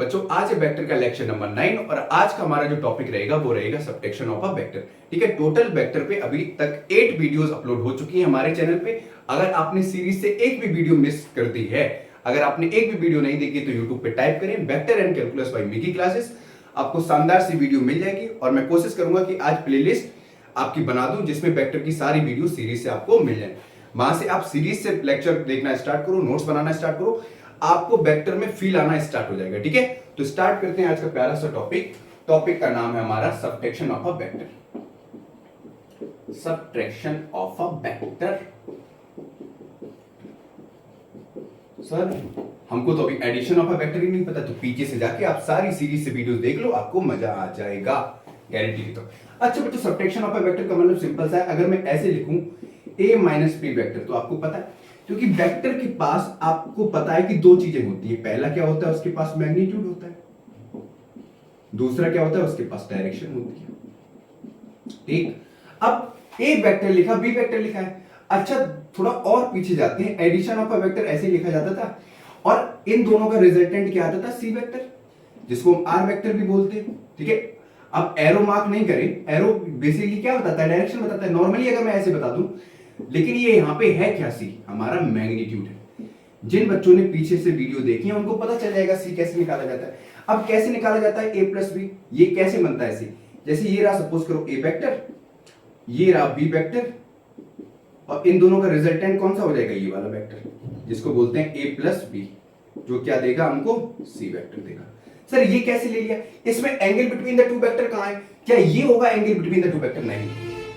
बच्चों आज है वेक्टर का लेक्चर नंबर 9 और आज का हमारा जो टॉपिक रहेगा वो रहेगा सबट्रैक्शन ऑफ अ वेक्टर। ठीक है, टोटल वेक्टर पे अभी तक 8 वीडियोस अपलोड हो चुकी हैं हमारे चैनल पे। अगर आपने सीरीज से एक भी वीडियो मिस कर दी है, अगर आपने एक भी वीडियो नहीं देखी तो यूट्यूब पे टाइप करें vector and calculus by Mickey classes, आपको शानदार सी वीडियो मिल जाएगी। और मैं कोशिश करूंगा कि आज प्लेलिस्ट आपकी बना दूं जिसमें वेक्टर की सारी वीडियो सीरीज से आपको मिल जाए। वहां से आप सीरीज से लेक्चर देखना स्टार्ट करो, नोट्स बनाना स्टार्ट करो, आपको वेक्टर में फील आना स्टार्ट हो जाएगा। ठीक है, तो स्टार्ट करते हैं आज का प्यारा सा टॉपिक। टॉपिक का नाम है हमारा subtraction of a vector. Subtraction of a vector. Sir हमको तो अभी एडिशन ऑफ अ वेक्टर ही नहीं पता, तो पीछे से जाके आप सारी सीरीज से वीडियोस देख लो, आपको मजा आ जाएगा, गारंटी देता हूं। अच्छा बच्चों, सबट्रैक्शन ऑफ अ वेक्टर का मतलब सिंपल सा है। अगर मैं ऐसे लिखूं a माइनस बी वेक्टर, तो आपको पता है क्योंकि वेक्टर के पास आपको पता है कि दो चीजें होती है। पहला क्या होता है, उसके पास मैग्नीट्यूड होता है, दूसरा क्या होता है, उसके पास डायरेक्शन होती है। ठीक, अब ए वेक्टर लिखा, बी वेक्टर लिखा है। अच्छा थोड़ा और पीछे जाते हैं, एडिशन ऑफ अ वेक्टर ऐसे लिखा जाता था और इन दोनों का रिजल्टेंट क्या आता था, सी वेक्टर, जिसको हम आर वेक्टर भी बोलते हैं। ठीक है, अब एरो मार्क नहीं करें, एरो बेसिकली क्या बताता है, डायरेक्शन बताता है। नॉर्मली अगर मैं ऐसे बता दूं, लेकिन ये यहां पे है क्या, सी हमारा मैग्नीट्यूड है। जिन बच्चों ने पीछे से वीडियो देखी है उनको पता चल जाएगा सी कैसे निकाला जाता है। अब कैसे निकाला जाता है, ए प्लस बी, ये कैसे बनता है सी। जैसे ये रहा, सपोज करो ए वेक्टर, ये रहा बी वेक्टर, और इन दोनों का रिजल्टेंट कौन सा हो जाएगा, ये वाला वेक्टर, जिसको बोलते हैं ए प्लस बी, जो क्या देगा हमको, सी वेक्टर देगा। सर ये कैसे ले लिया, इसमें angle between the two vector कहां है, क्या ये होगा angle between the two vector, नहीं।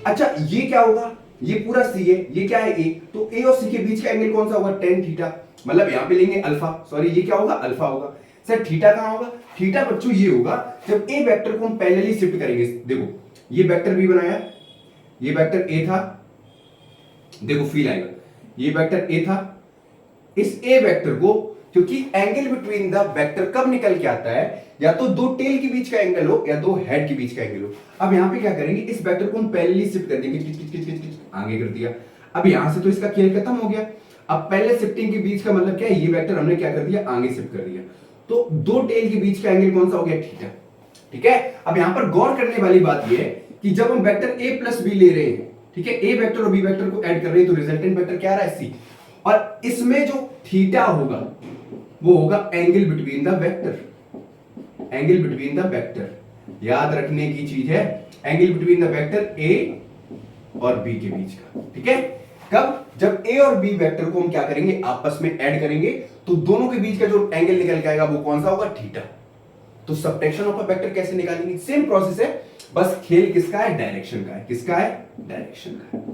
अच्छा ये क्या होगा, ये पूरा सी है, ये क्या है ए, तो ए और सी के बीच का एंगल कौन सा होगा, टेन थीटा, मतलब यहां पे लेंगे अल्फा, सॉरी ये क्या होगा, अल्फा होगा। सर थीटा कहां होगा, थीटा बच्चों ये होगा जब ए वेक्टर को हम पैरेलली शिफ्ट करेंगे। देखो ये वेक्टर बी बनाया, ये वेक्टर ए था, देखो फील आएगा, ये वेक्टर ए था, इस ए वेक्टर को, क्योंकि एंगल बिटवीन द वेक्टर कब निकल के आता है, या तो दो टेल के बीच का एंगल हो या दो हेड के बीच का एंगल हो। अब यहां पे क्या करेंगे, इस वेक्टर को हम पैरेलली शिफ्ट कर देंगे, आगे कर दिया। अब यहां से तो इसका खेल खत्म हो गया। अब पहले शिफ्टिंग के बीच का मतलब क्या है, ये वेक्टर हमने क्या कर दिया, आगे शिफ्ट कर दिया, तो दो टेल के बीच का एंगल कौन सा हो गया, थीटा। ठीक है, अब यहां पर गौर करने वाली बात यह है कि जब हम वेक्टर ए प्लस बी ले रहे हैं, ठीक है, ए वेक्टर और बी वेक्टर को ऐड कर रहे हैं, तो रिजल्टेंट वेक्टर क्या आ रहा है, सी, और इसमें जो थीटा होगा वो होगा angle between the vector, angle between the vector, याद रखने की चीज है, angle between the vector A और बी के बीच का। ठीक है, कब, जब ए और बी वेक्टर को हम क्या करेंगे, आपस में ऐड करेंगे, तो दोनों के बीच का जो एंगल निकल के आएगा वो कौन सा होगा, थीटा। तो सबट्रैक्शन ऑफ अ वेक्टर कैसे निकालेंगे, सेम प्रोसेस है, बस खेल किसका है, डायरेक्शन का है, किसका है, डायरेक्शन का है।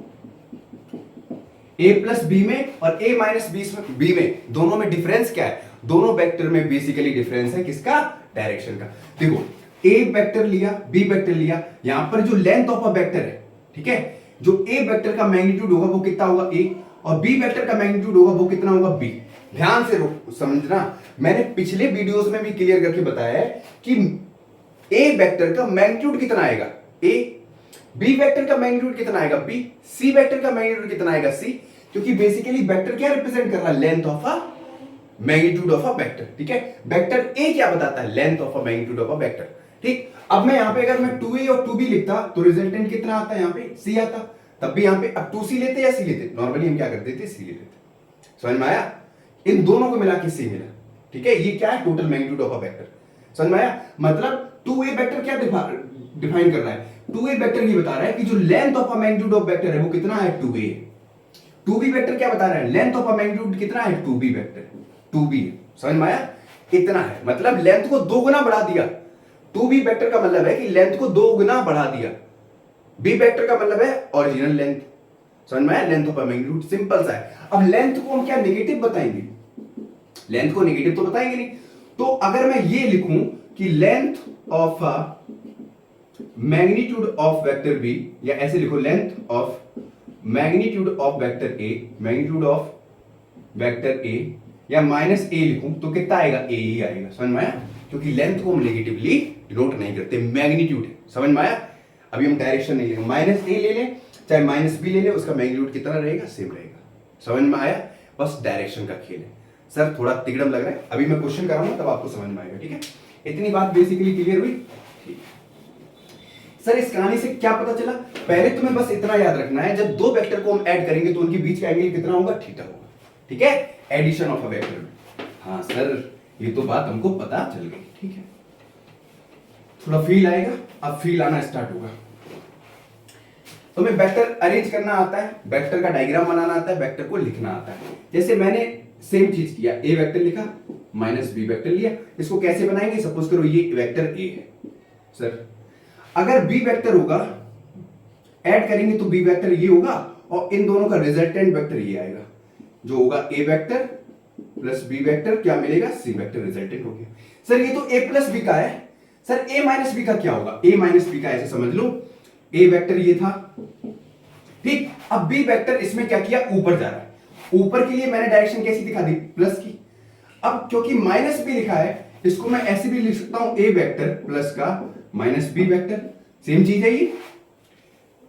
ए प्लस बी में और ए माइनस बी में दोनों में डिफरेंस क्या है, दोनों वेक्टर में बेसिकली डिफरेंस है किसका, डायरेक्शन का। देखो ए वेक्टर लिया, बी वेक्टर लिया, यहां पर जो लेंथ ऑफ अ वेक्टर है, ठीक है, जो ए वेक्टर का मैग्नीट्यूड होगा वो कितना होगा, ए, और बी वेक्टर का मैग्नीट्यूड होगा वो कितना होगा, बी। ध्यान से समझना, मैंने पिछले वीडियोस में भी क्लियर करके बताया है कि ए वेक्टर का मैग्नीट्यूड कितना आएगा, ए, बी वेक्टर का मैग्नीट्यूड कितना आएगा, बी, सी वेक्टर का मैग्नीट्यूड कितना आएगा, सी, क्योंकि बेसिकली वेक्टर क्या रिप्रेजेंट कर रहा है, length of a magnitude of a vector. ठीक है, वेक्टर ए क्या बताता है, length of a magnitude of a vector. ठीक, अब मैं यहां पे अगर मैं 2a और 2b लिखता तो रिजल्टेंट कितना आता है, यहां पे c आता, तब भी यहां पे अब 2c लेते या c लेते, नॉर्मली हम क्या करते थे, c लेते थे। समझ में आया, इन दोनों को मिला के c मिला। ठीक है, ये क्या है, total magnitude of a vector. समझ में आया, मतलब 2a वेक्टर क्या डिफाइन कर रहा है, 2a वेक्टर ये बता रहा है कि जो length of a magnitude of vector है वो कितना है, 2a। 2b वेक्टर क्या बता रहा है, लेंथ ऑफ अ मैग्नीट्यूड कितना है, 2b वेक्टर, 2b। समझ में आया, इतना है, मतलब लेंथ को दो गुना बढ़ा दिया। 2b वेक्टर का मतलब है कि लेंथ को दो गुना बढ़ा दिया, b वेक्टर का मतलब है ओरिजिनल लेंथ। समझ में आया, length of a magnitude, simple सा है। अब लेंथ को हम क्या नेगेटिव बताएंगे, लेंथ को नेगेटिव तो बताएंगे नहीं, तो अगर मैं ये लिखूं कि length of a magnitude of vector B, या ऐसे लिखो length of magnitude of vector A, magnitude of vector A, या माइनस ए लिखूं तो कितना आएगा, ए ही आएगा। समझ में आया, क्योंकि लेंथ को हम नेगेटिवली डिनोट नहीं करते, मैग्नीट्यूड है। समझ में आया, अभी हम डायरेक्शन नहीं लेंगे, माइनस ए ले लें चाहे माइनस बी ले लें, उसका मैग्नीट्यूड कितना रहेगा, सेम रहेगा। समझ में आया, बस डायरेक्शन का खेल है। सर थोड़ा तिगड़म लग रहा है, अभी मैं क्वेश्चन कराऊंगा तब आपको समझ में आएगा, ठीक है। इतनी बात बेसिकली क्लियर हुई। सर इस कहानी से क्या पता चला, पहले तुम्हें बस इतना याद रखना है, जब दो वेक्टर को हम ऐड करेंगे तो उनके बीच का एंगल कितना होगा, थीटा होगा, ठीक है, एडिशन ऑफ अ वेक्टर में। हाँ सर ये तो बात हमको पता चल गई, ठीक है। थोड़ा फील आएगा, अब फील आना स्टार्ट होगा। तुम्हें वेक्टर अरेंज करना आता है, वेक्टर का डायग्राम बनाना आता है, वेक्टर को लिखना आता है। जैसे मैंने सेम चीज किया, ए वेक्टर लिखा माइनस बी वेक्टर लिया। इसको कैसे बनाएंगे, सपोज करो ये वेक्टर ए है सर, अगर बी वेक्टर होगा ऐड करेंगे तो बी वेक्टर ये होगा और इन दोनों का रिजल्टेंट वेक्टर ये आएगा, जो होगा ए वेक्टर प्लस बी वेक्टर, क्या मिलेगा, सी वेक्टर रिजल्टेंट हो गया। सर ये तो ए प्लस बी का है, सर ए माइनस बी का क्या होगा, ए माइनस बी का ऐसे समझ लो, ए वेक्टर ये था, ठीक। अब बी वेक्टर इसमें क्या किया, ऊपर जा रहा है, ऊपर के लिए मैंने डायरेक्शन कैसी दिखा दी, प्लस की। अब क्योंकि माइनस बी लिखा है, इसको मैं ऐसे भी लिख सकता हूं, ए वेक्टर प्लस का माइनस बी वेक्टर, सेम चीज है ये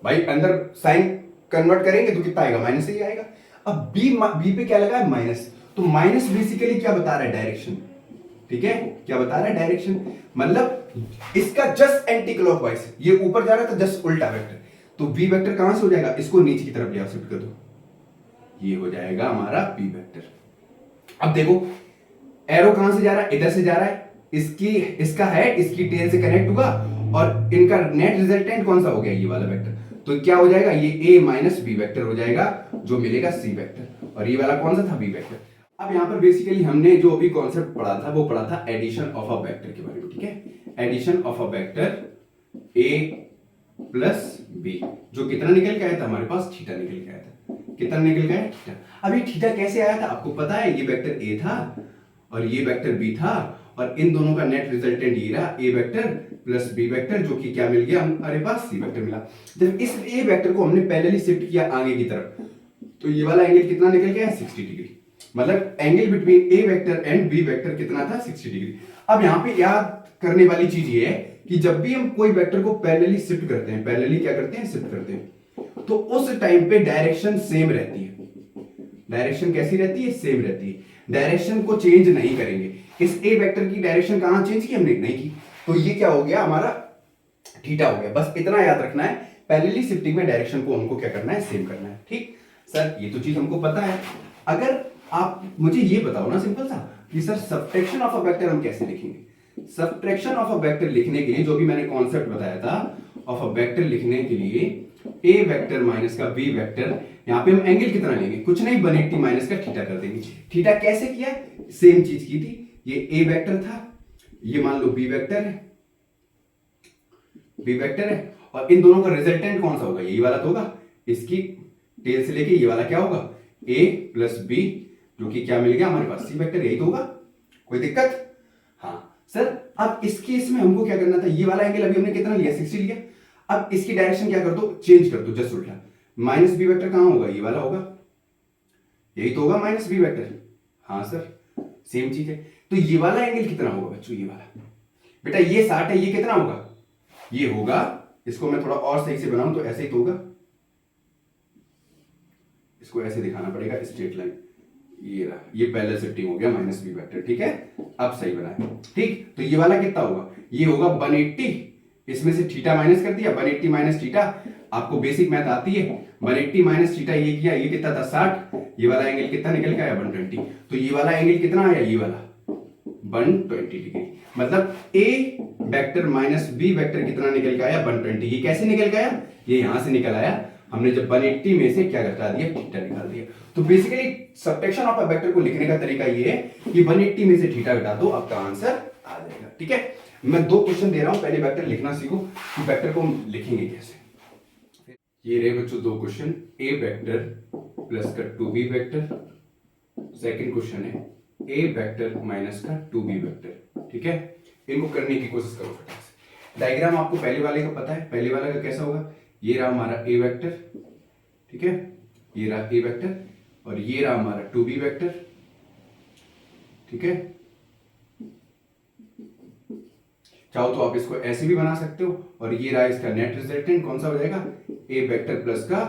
भाई, अंदर साइन कन्वर्ट करेंगे तो कितना आएगा, माइनस ही आएगा। अब बी पे क्या लगा है, माइनस, तो माइनस बेसिकली क्या बता रहा है, डायरेक्शन, ठीक है, क्या बता रहा है, डायरेक्शन, मतलब इसका जस्ट एंटी क्लॉकवाइज, ये ऊपर जा रहा है तो जस्ट उल्टा वेक्टर, तो बी वेक्टर कहां से हो जाएगा, इसको नीचे की तरफ ले आओ, शिफ्ट कर दो, ये हो जाएगा हमारा बी वेक्टर। अब देखो एरो कहां से जा रहा है, इधर से जा रहा है, इसका हेड इसकी टेल से कनेक्ट होगा और इनका नेट रिजल्टेंट कौन सा हो गया, ये वाला वेक्टर, तो क्या हो जाएगा, ये ए माइनस बी वेक्टर हो जाएगा, जो मिलेगा सी वेक्टर, और ये वाला कौन सा था, बी वेक्टर। अब यहां पर बेसिकली हमने जो अभी कॉन्सेप्ट पढ़ा था वो पढ़ा था एडिशन ऑफ अ वेक्टर के बारे में, ठीक है, addition of a vector A plus B, जो कितना निकल के आया था हमारे पास, थीटा निकल के आया था, कितना निकल के आया, थीटा। अब ये थीटा कैसे आया था आपको पता है, ये वेक्टर ए था और ये वेक्टर बी था, और इन दोनों का नेट रिजल्टेंट ये रहा, ए वेक्टर प्लस बी वेक्टर, जो कि क्या मिल गया हमारे पास, सी वेक्टर मिला। जब इस ए वेक्टर को हमने पैरेलली शिफ्ट किया आगे की तरफ, तो ये वाला एंगल कितना निकल गया, 60 डिग्री, मतलब angle between A vector and B vector कितना था, 60 डिग्री। अब यहाँ पे याद करने वाली चीज ये है कि जब भी हम कोई वेक्टर को पैरेलली शिफ्ट करते हैं, पैरेलली क्या करते हैं, शिफ्ट करते हैं, तो उस टाइम पे डायरेक्शन सेम रहती है, डायरेक्शन कैसी रहती है, सेम रहती है, डायरेक्शन को चेंज नहीं करेंगे। इस ए वेक्टर की डायरेक्शन कहां चेंज की, हमने नहीं की, तो ये क्या हो गया हमारा, थीटा हो गया। बस इतना याद रखना है, पैरेलली शिफ्टिंग में डायरेक्शन को हमको क्या करना है, सेम करना है, ठीक। सर ये तो चीज हमको पता है, अगर आप मुझे ये बताओ ना सिंपल सा कि sir subtraction of a vector हम कैसे लिखेंगे। सबट्रैक्शन ऑफ अ वेक्टर लिखने के लिए जो भी मैंने कॉन्सेप्ट बताया था, ऑफ अ वेक्टर लिखने के लिए ए वेक्टर माइनस का बी वेक्टर, यहां पे हम एंगल कितना लेंगे, कुछ नहीं 180 माइनस का थीटा कर देंगे। थीटा कैसे किया, सेम चीज की थी, ये ए वेक्टर था, ये मान लो बी वेक्टर है, बी वेक्टर है, और इन दोनों का रिजल्टेंट कौन सा होगा, यही वाला तो होगा, इसकी टेल से लेके ये वाला क्या होगा, ए प्लस बी, जो कि क्या मिल गया हमारे पास, सी वेक्टर, यही तो होगा, कोई दिक्कत। हाँ सर अब इस केस में हमको क्या करना था, ये वाला एंगल अभी हमने कितना लिया, 60 लिया, अब इसकी डायरेक्शन क्या कर दो, चेंज कर दो, जस्ट उल्टा, माइनस बी वेक्टर कहां होगा, ये वाला होगा, यही तो होगा माइनस बी वेक्टर। हाँ सर सेम चीज है, तो ये वाला एंगल कितना होगा बच्चों, ये वाला, बेटा ये 60 है, ये कितना होगा, ये होगा, इसको मैं थोड़ा और सही से बनाऊं तो ऐसे ही तो होगा, इसको ऐसे दिखाना पड़ेगा, स्ट्रेट लाइन, ये रहा, ये पैरेलल शिफ्टिंग हो गया माइनस बी वेक्टर, ठीक है, अब सही बनाया, ठीक। तो ये वाला कितना होगा, ये होगा 180, इसमें से थीटा माइनस कर दिया, 180 माइनस थीटा, आपको बेसिक मैथ आती है, 180 माइनस थीटा ये किया, ये कितना था 60, ये वाला एंगल कितना निकल के आया 120, तो ये वाला एंगल कितना आया, ये वाला 120 डिग्री, मतलब ए वेक्टर माइनस बी वेक्टर कितना निकल के आया 120। ये कैसे निकल के आया, ये यहां से निकल आया, हमने जब 180 में से क्या घटा दिया, थीटा निकाल दिया। तो basically subtraction of a vector को लिखने का तरीका ये है कि 180 में से थीटा घटा दो, आपका आंसर आ जाएगा, ठीक है। मैं दो क्वेश्चन दे रहा हूं, पहले वेक्टर लिखना सीखो कि वेक्टर को हम लिखेंगे कैसे। ये रहे बच्चों दो क्वेश्चन, ए वेक्टर प्लस का 2b वेक्टर, सेकंड क्वेश्चन है ए वेक्टर माइनस का 2b वेक्टर, ठीक है। इनको करने की कोशिश करो फटाक से। डायग्राम आपको पहले वाले का पता है, पहले वाले का कैसा होगा, ये रहा हमारा ए वेक्टर, ठीक है, ये रहा ए वेक्टर, और ये रहा हमारा 2b वेक्टर, ठीक है। चाहो तो आप इसको ऐसे भी बना सकते हो, और ये रहा इसका नेट रिजल्टेंट कौन सा हो जाएगा, ए वेक्टर प्लस का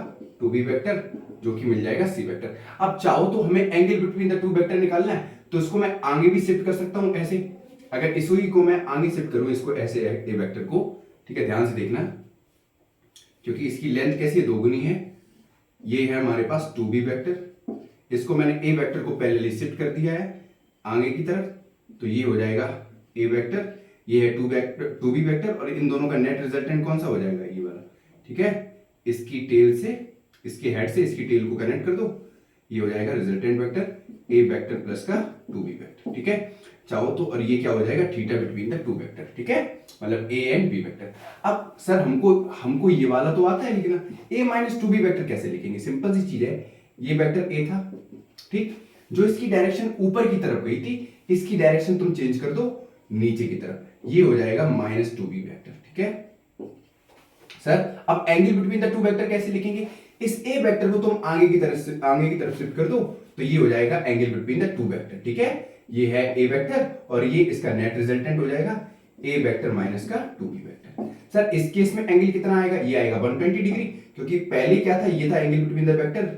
2b वेक्टर, जो कि मिल जाएगा सी वेक्टर। अब चाहो तो हमें angle between the two vector निकालना है, तो इसको मैं आगे भी शिफ्ट कर सकता हूं ऐसे। अगर इस ही को मैं आगे शिफ्ट करूं, इसको ऐसे ए वेक्टर को, ठीक है, ध्यान से देखना, क्योंकि इसकी लेंथ कैसी है, दोगुनी है। ये है हमारे पास 2b वेक्टर, इसको मैंने ए वेक्टर को पहले शिफ्ट कर दिया है आगे की तरफ, तो ये हो जाएगा ए वेक्टर, ये है 2b वेक्टर, और इन दोनों का नेट रिजल्टेंट कौन सा हो जाएगा, ये वाला, ठीक है। इसकी टेल से, इसके हेड से इसकी टेल को कनेक्ट कर दो, ये हो जाएगा resultant vector A vector plus का 2b वेक्टर, ठीक है। चाहो तो, और ये क्या हो जाएगा, थीटा बिटवीन द 2 वेक्टर, ठीक है, मतलब ए एंड बी वेक्टर। अब सर हमको ये वाला तो आता है लिखना, ए माइनस 2b वेक्टर कैसे लिखेंगे? सिंपल सी चीज है, ये वेक्टर ए था, ठीक, जो इसकी डायरेक्शन ऊपर की तरफ गई थी, इसकी डायरेक्शन तुम चेंज कर दो नीचे की तरफ, ये हो जाएगा माइनस 2b वेक्टर, ठीक है। सर अब एंगल बिटवीन द 2 वेक्टर कैसे लिखेंगे? इस ए वेक्टर को तुम आगे की तरफ शिफ्ट कर दो, तो ये हो जाएगा एंगल बिटवीन द 2 वेक्टर, ठीक है। ये है ए वेक्टर और ये इसका नेट रिजल्टेंट हो जाएगा ए वेक्टर माइनस का 2b वेक्टर। सर इस केस में एंगल कितना आएगा? ये आएगा 120 डिग्री, क्योंकि पहले क्या था, ये था एंगल बिटवीन द वेक्टर,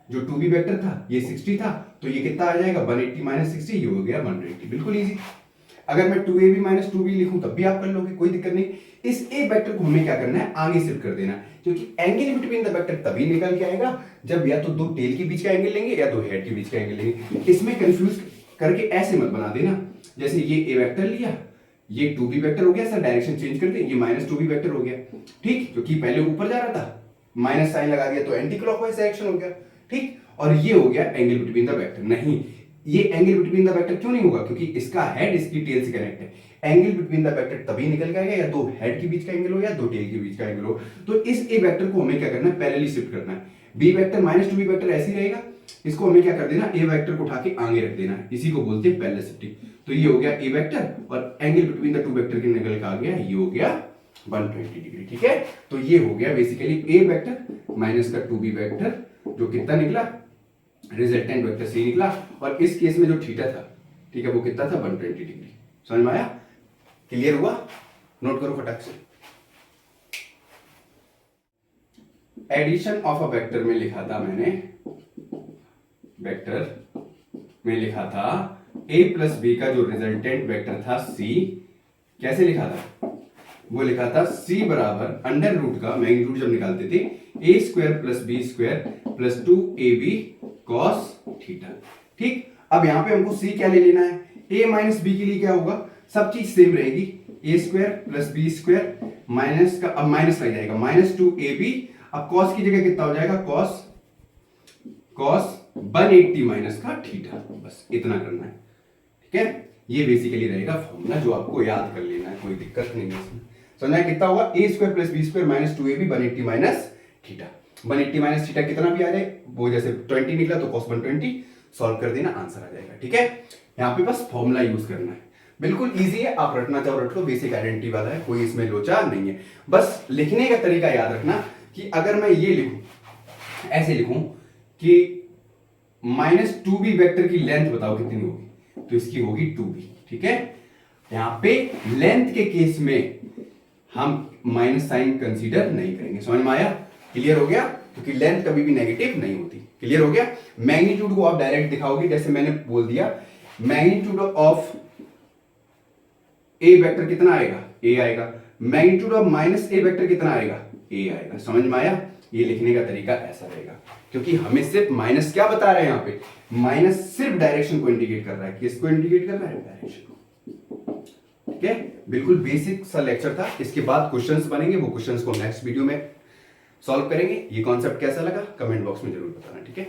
जो 2b वेक्टर था ये 60 था, तो ये कितना आ जाएगा 180 माइनस 60, ये हो गया 120, बिल्कुल इजी। अगर मैं 2ab माइनस 2b लिखूं तब भी आप कर लोगे, कोई दिक्कत नहीं। इस ए वेक्टर को हमें क्या करना है, आगे शिफ्ट कर देना, क्योंकि एंगल बिटवीन द वेक्टर तभी निकल के आएगा जब या तो दो टेल के बीच का एंगल लेंगे या दो हेड के बीच का एंगल लेंगे। इसमें कंफ्यूज करके ऐसे मत बना देना, जैसे ये ए वेक्टर लिया, ये 2b वेक्टर हो गया, सर डायरेक्शन चेंज कर दे, ये माइनस 2b वेक्टर हो गया, ठीक, क्योंकि पहले ऊपर जा रहा था, माइनस साइन लगा दिया तो एंटी क्लॉकवाइज डायरेक्शन हो गया, ठीक, और ये हो गया एंगल बिटवीन द वेक्टर। नहीं, ये एंगल बिटवीन द वेक्टर क्यों नहीं होगा? क्योंकि इसका हेड इसकी टेल से कनेक्ट है। एंगल बिटवीन द वेक्टर तभी निकल के आएगा या दो हेड के बीच का एंगल हो या दो टेल के बीच का एंगल हो। तो इस ए वेक्टर को हमें क्या करना है, पैरेलली शिफ्ट करना है। B vector minus 2b vector ऐसे ही रहेगा, इसको हमें क्या कर देना, ए वेक्टर को उठा के आगे रख देना है, इसी को बोलते हैं पैरेलल शिफ्टिंग। तो ये हो गया ए वेक्टर और एंगल बिटवीन द 2 वेक्टर के निकल के आ गया, ये हो गया 120 डिग्री, ठीक है। तो ये हो गया बेसिकली ए वेक्टर माइनस का 2b वेक्टर, जो कितना निकला, रिजल्टेंट वेक्टर से निकला, और इस केस में जो थीटा था, ठीक है, वो कितना था 120 डिग्री। समझ में आया? क्लियर हुआ? नोट करो फटाक से। एडिशन ऑफ अ वेक्टर में लिखा था मैंने, वेक्टर में लिखा था a प्लस बी का जो रिजल्टेंट वेक्टर था c, कैसे लिखा था? वो लिखा था c बराबर अंडर रूट का मैग्नीट्यूड जब निकालते थे a square plus B square plus 2ab cos theta, ठीक। अब यहां पे हमको c क्या ले लेना है, a माइनस बी के लिए क्या होगा, सब चीज सेम रहेगी, a square plus B square minus का, अब माइनस लग जाएगा, माइनस 2ab, अब कॉस की जगह कितना हो जाएगा, कॉस 180 माइनस का थीटा, बस इतना करना है, ठीक है। ये बेसिकली रहेगा फॉर्मूला जो आपको याद कर लेना है, कोई दिक्कत नहीं है इसमें। समझना कितना होगा, a square plus B square minus 2ab 180 minus theta, 180 minus theta कितना भी आ जाए, वो जैसे 20 निकला तो cos 120 सॉल्व कर देना, आंसर आ जाएगा, ठीक है। यहाँ पे बस फॉर्मूला यूज करना है, बिल्कुल इजी है, आप रटना चाहो रट लो, बेसिक आइडेंटिटी वाला है, कोई इसमें लोचा नहीं है। बस लिखने का तरीका याद रखना कि अगर मैं ये लिखूं, ऐसे लिखूं कि माइनस 2b वेक्टर की लेंथ बताओ कितनी होगी, तो इसकी होगी 2b, ठीक है। यहां पे लेंथ के केस में हम माइनस साइन कंसीडर नहीं करेंगे। समझ में आया? क्लियर हो गया? क्योंकि लेंथ कभी भी नेगेटिव नहीं होती। क्लियर हो गया? मैग्नीट्यूड को आप डायरेक्ट दिखाओगे, जैसे मैंने बोल दिया मैग्नीट्यूड ऑफ ए वेक्टर कितना आएगा, ए आएगा, magnitude of minus A vector कितना आएगा, ए आएगा। समझ में आया? ये लिखने का तरीका ऐसा रहेगा, क्योंकि हमें सिर्फ माइनस क्या बता रहे हैं यहाँ पे, माइनस सिर्फ डायरेक्शन को इंडिकेट कर रहा है। किसको इंडिकेट कर रहा है? डायरेक्शन को, ठीक है। बिल्कुल बेसिक सा लेक्चर था, इसके बाद क्वेश्चंस बनेंगे, वो क्वेश्चंस को नेक्स्ट वीडियो में सॉल्व करेंगे। ये कॉन्सेप्ट कैसा लगा कमेंट बॉक्स में जरूर बताना, ठीक है।